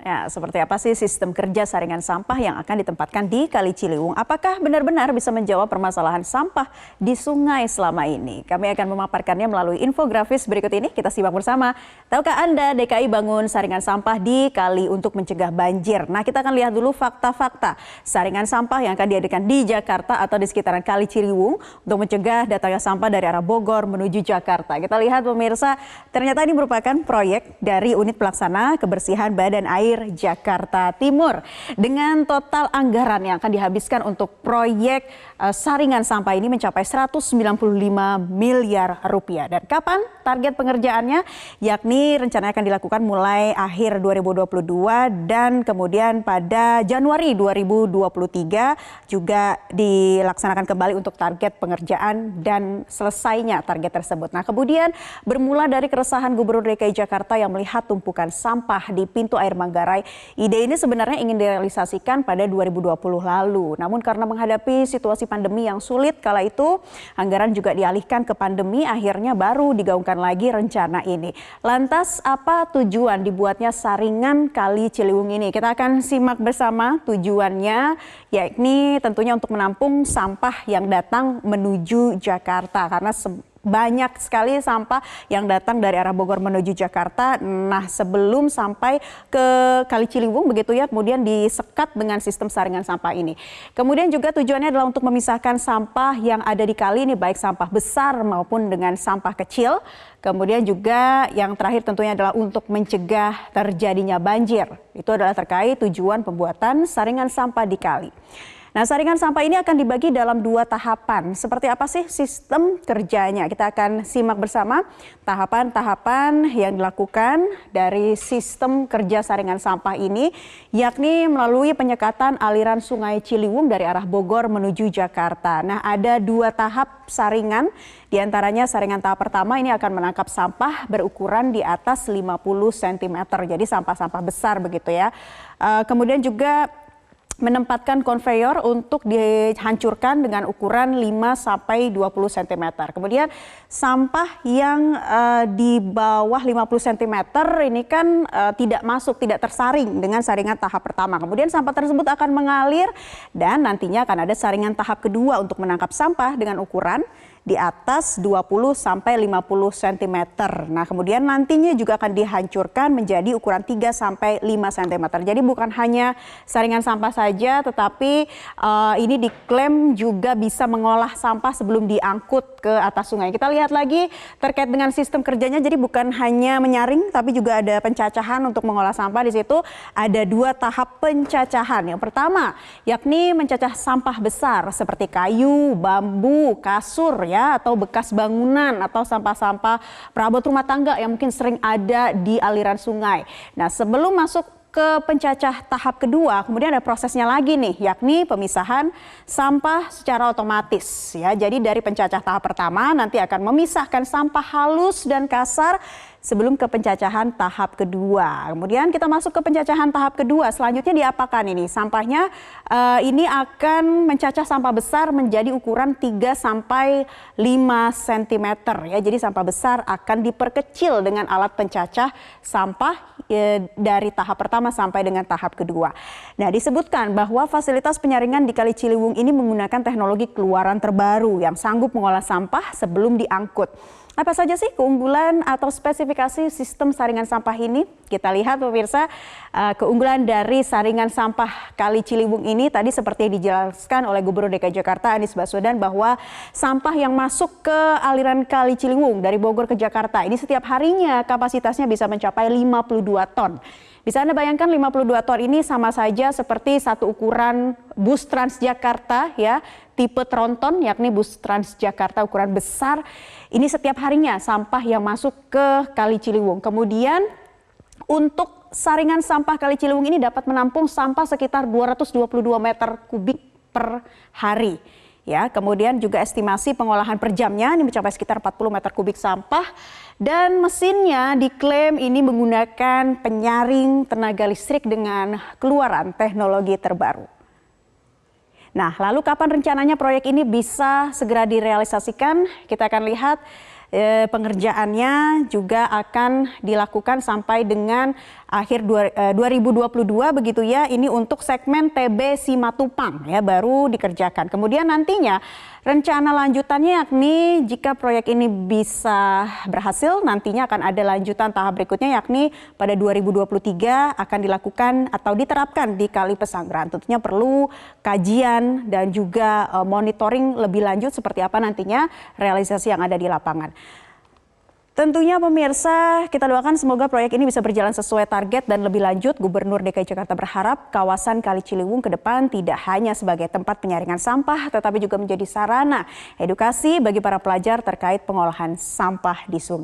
Ya, seperti apa sih sistem kerja saringan sampah yang akan ditempatkan di Kali Ciliwung? Apakah benar-benar bisa menjawab permasalahan sampah di sungai selama ini? Kami akan memaparkannya melalui infografis berikut ini. Kita simak bersama. Tahukah Anda DKI bangun saringan sampah di kali untuk mencegah banjir? Nah, kita akan lihat dulu fakta-fakta saringan sampah yang akan dihadirkan di Jakarta atau di sekitaran Kali Ciliwung untuk mencegah datangnya sampah dari arah Bogor menuju Jakarta. Kita lihat pemirsa, ternyata ini merupakan proyek dari Unit Pelaksana Kebersihan Badan Air Jakarta Timur dengan total anggaran yang akan dihabiskan untuk proyek saringan sampah ini mencapai 195 miliar rupiah. Dan kapan target pengerjaannya? Yakni rencananya akan dilakukan mulai akhir 2022 dan kemudian pada Januari 2023 juga dilaksanakan kembali untuk target pengerjaan dan selesainya target tersebut. Nah, kemudian bermula dari keresahan Gubernur DKI Jakarta yang melihat tumpukan sampah di pintu air Manggarai. Ide ini sebenarnya ingin direalisasikan pada 2020 lalu. Namun karena menghadapi situasi pandemi yang sulit kala itu, anggaran juga dialihkan ke pandemi, akhirnya baru digaungkan lagi rencana ini. Lantas apa tujuan dibuatnya saringan Kali Ciliwung ini? Kita akan simak bersama tujuannya, yakni tentunya untuk menampung sampah yang datang menuju Jakarta. Karena banyak sekali sampah yang datang dari arah Bogor menuju Jakarta. Nah, sebelum sampai ke Kali Ciliwung begitu ya, kemudian disekat dengan sistem saringan sampah ini. Kemudian juga tujuannya adalah untuk memisahkan sampah yang ada di kali ini, baik sampah besar maupun dengan sampah kecil. Kemudian juga yang terakhir tentunya adalah untuk mencegah terjadinya banjir. Itu adalah terkait tujuan pembuatan saringan sampah di kali. Nah, saringan sampah ini akan dibagi dalam 2 tahapan. Seperti apa sih sistem kerjanya? Kita akan simak bersama tahapan-tahapan yang dilakukan dari sistem kerja saringan sampah ini, yakni melalui penyekatan aliran Sungai Ciliwung dari arah Bogor menuju Jakarta. Nah, ada 2 tahap saringan. Di antaranya saringan tahap pertama ini akan menangkap sampah berukuran di atas 50 cm. Jadi sampah-sampah besar begitu ya. Kemudian juga menempatkan konveyor untuk dihancurkan dengan ukuran 5-20 cm. Kemudian sampah yang di bawah 50 cm ini kan tidak tersaring dengan saringan tahap pertama. Kemudian sampah tersebut akan mengalir dan nantinya akan ada saringan tahap kedua untuk menangkap sampah dengan ukuran di atas 20-50 cm. Nah, kemudian nantinya juga akan dihancurkan menjadi ukuran 3-5 cm. Jadi bukan hanya saringan sampah saja, tetapi ini diklaim juga bisa mengolah sampah sebelum diangkut ke atas sungai. Kita lihat lagi terkait dengan sistem kerjanya. Jadi bukan hanya menyaring, tapi juga ada pencacahan untuk mengolah sampah. Di situ ada 2 tahap pencacahan. Yang pertama, yakni mencacah sampah besar seperti kayu, bambu, kasur ya, atau bekas bangunan atau sampah-sampah perabot rumah tangga yang mungkin sering ada di aliran sungai. Nah, sebelum masuk ke pencacah tahap kedua, kemudian ada prosesnya lagi nih, yakni pemisahan sampah secara otomatis ya. Jadi dari pencacah tahap pertama nanti akan memisahkan sampah halus dan kasar sebelum ke pencacahan tahap kedua. Kemudian kita masuk ke pencacahan tahap kedua. Selanjutnya diapakan ini? Sampahnya ini akan mencacah sampah besar menjadi ukuran 3-5 cm ya. Jadi sampah besar akan diperkecil dengan alat pencacah sampah dari tahap pertama sampai dengan tahap kedua. Nah, disebutkan bahwa fasilitas penyaringan di Kali Ciliwung ini menggunakan teknologi keluaran terbaru yang sanggup mengolah sampah sebelum diangkut. Apa saja sih keunggulan atau spesifikasi sistem saringan sampah ini? Kita lihat pemirsa, keunggulan dari saringan sampah Kali Ciliwung ini tadi seperti dijelaskan oleh Gubernur DKI Jakarta Anies Baswedan bahwa sampah yang masuk ke aliran Kali Ciliwung dari Bogor ke Jakarta ini setiap harinya kapasitasnya bisa mencapai 52 ton. Bisa Anda bayangkan 52 ton ini sama saja seperti satu ukuran bus Transjakarta ya, tipe tronton, yakni bus Transjakarta ukuran besar. Ini setiap harinya sampah yang masuk ke Kali Ciliwung. Kemudian untuk saringan sampah Kali Ciliwung ini dapat menampung sampah sekitar 222 meter kubik per hari. Ya, kemudian juga estimasi pengolahan per jamnya ini mencapai sekitar 40 meter kubik sampah dan mesinnya diklaim ini menggunakan penyaring tenaga listrik dengan keluaran teknologi terbaru. Nah, lalu kapan rencananya proyek ini bisa segera direalisasikan? Kita akan lihat pengerjaannya juga akan dilakukan sampai dengan akhir 2022 begitu ya. Ini untuk segmen TB Simatupang ya baru dikerjakan. Kemudian nantinya rencana lanjutannya yakni jika proyek ini bisa berhasil nantinya akan ada lanjutan tahap berikutnya yakni pada 2023 akan dilakukan atau diterapkan di Kali Pesanggerahan. Tentunya perlu kajian dan juga monitoring lebih lanjut seperti apa nantinya realisasi yang ada di lapangan. Tentunya pemirsa, kita doakan semoga proyek ini bisa berjalan sesuai target dan lebih lanjut. Gubernur DKI Jakarta berharap kawasan Kali Ciliwung ke depan tidak hanya sebagai tempat penyaringan sampah, tetapi juga menjadi sarana edukasi bagi para pelajar terkait pengolahan sampah di sungai.